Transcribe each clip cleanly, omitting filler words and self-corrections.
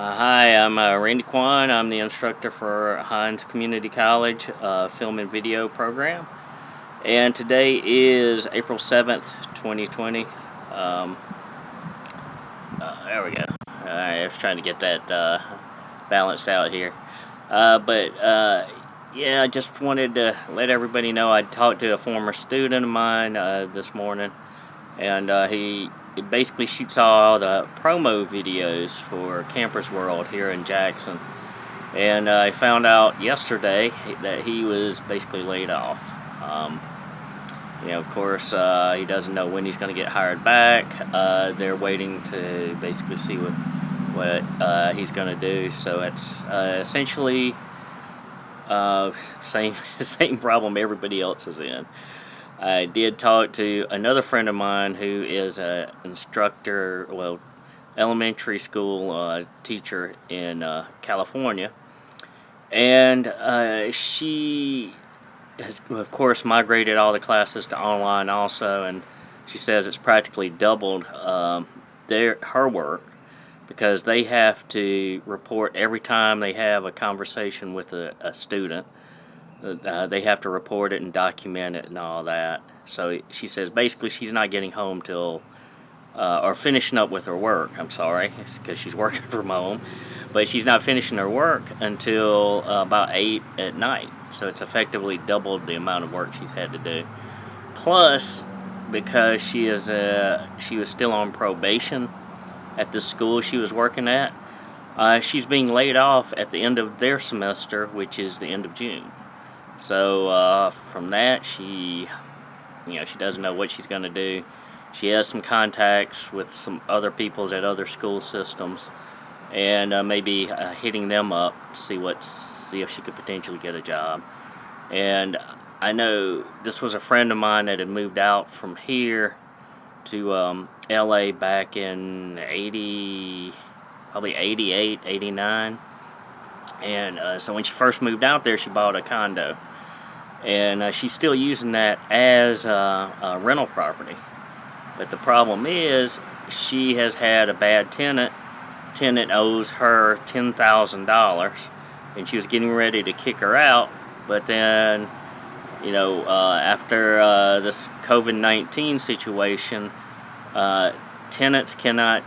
Hi, I'm Randy Kwan. I'm the instructor for Hines Community College Film and Video program. And today is April 7th, 2020. Um, there we go. I was trying to get that balanced out here. Yeah, I just wanted to let everybody know I talked to a former student of mine this morning, and he basically shoots all the promo videos for Campers World here in Jackson. And I found out yesterday that he was basically laid off. Of course, he doesn't know when he's going to get hired back. They're waiting to basically see what he's going to do. So it's essentially same same problem everybody else is in. I did talk to another friend of mine who is an instructor, elementary school teacher in California, and she has, of course, migrated all the classes to online also, and she says it's practically doubled her work because they have to report every time they have a conversation with a student. They have to report it and document it and all that. So she says basically she's not getting home till or finishing up with her work. I'm sorry, because she's working from home, but she's not finishing her work until about 8 at night. So it's effectively doubled the amount of work she's had to do. Plus, because she was still on probation at the school she was working at, she's being laid off at the end of their semester, which is the end of June. So from that, she doesn't know what she's going to do. She has some contacts with some other people at other school systems, and maybe hitting them up to see if she could potentially get a job. And I know this was a friend of mine that had moved out from here to LA back in probably 88, 89. And so when she first moved out there, she bought a condo. And she's still using that as a rental property. But the problem is she has had a bad tenant. Tenant owes her $10,000, and she was getting ready to kick her out. But then, after this COVID-19 situation, tenants cannot,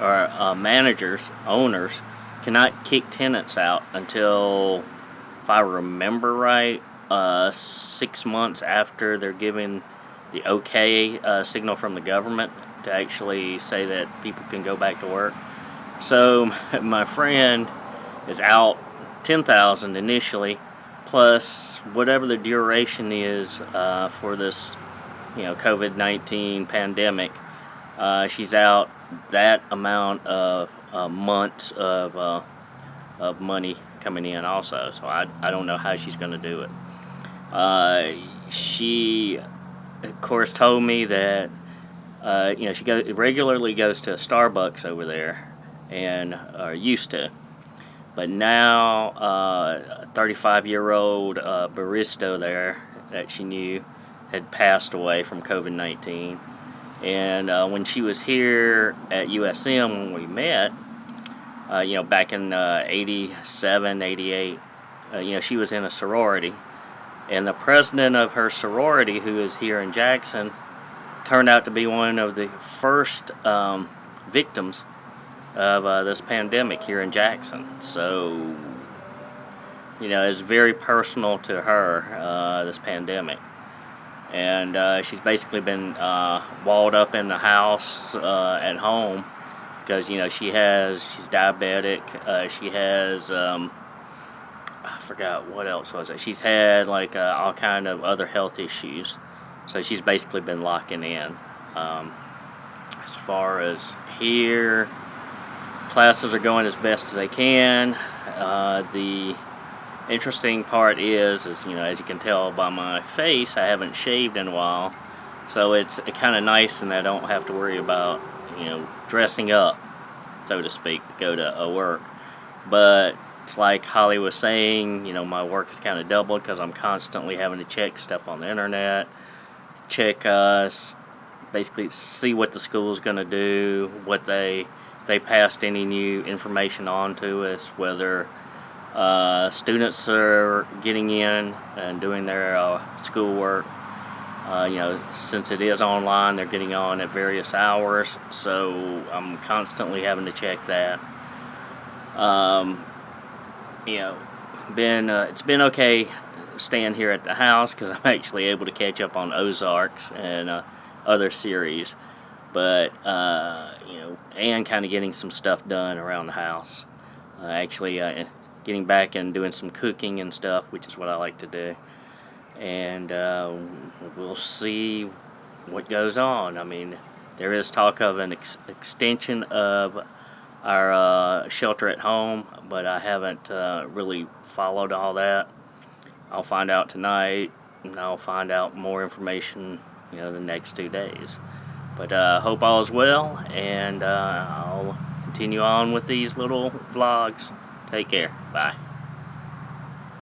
or managers, owners, cannot kick tenants out until, if I remember right, 6 months after they're given the okay signal from the government to actually say that people can go back to work. So my friend is out $10,000 initially, plus whatever the duration is for this, COVID-19 pandemic. She's out that amount of months of money coming in also. So I don't know how she's going to do it. She, of course, told me that she regularly goes to Starbucks over there, and used to, but now a 35-year-old barista there that she knew had passed away from COVID-19, and when she was here at USM when we met, back in 87, 88, she was in a sorority. And the president of her sorority, who is here in Jackson, turned out to be one of the first victims of this pandemic here in Jackson. So, it's very personal to her, this pandemic. And she's basically been walled up in the house at home because, she's diabetic. She has... I forgot what else was it. She's had all kind of other health issues, so she's basically been locking in. As far as here, classes are going as best as they can. The interesting part is as you can tell by my face, I haven't shaved in a while, so it's kind of nice, and I don't have to worry about dressing up, so to speak, to go to work. But it's like Holly was saying, my work is kind of doubled because I'm constantly having to check stuff on the internet, check basically see what the school's going to do, what they they passed any new information on to us, whether students are getting in and doing their schoolwork. Since it is online, they're getting on at various hours, so I'm constantly having to check that. Um, you know, it's been okay staying here at the house because I'm actually able to catch up on Ozarks and other series, but and kind of getting some stuff done around the house. Actually, getting back and doing some cooking and stuff, which is what I like to do. And we'll see what goes on. I mean, there is talk of an extension of our shelter at home, but I haven't really followed all that. I'll find out tonight, and I'll find out more information, the next 2 days. But hope all is well, and I'll continue on with these little vlogs. Take care. Bye.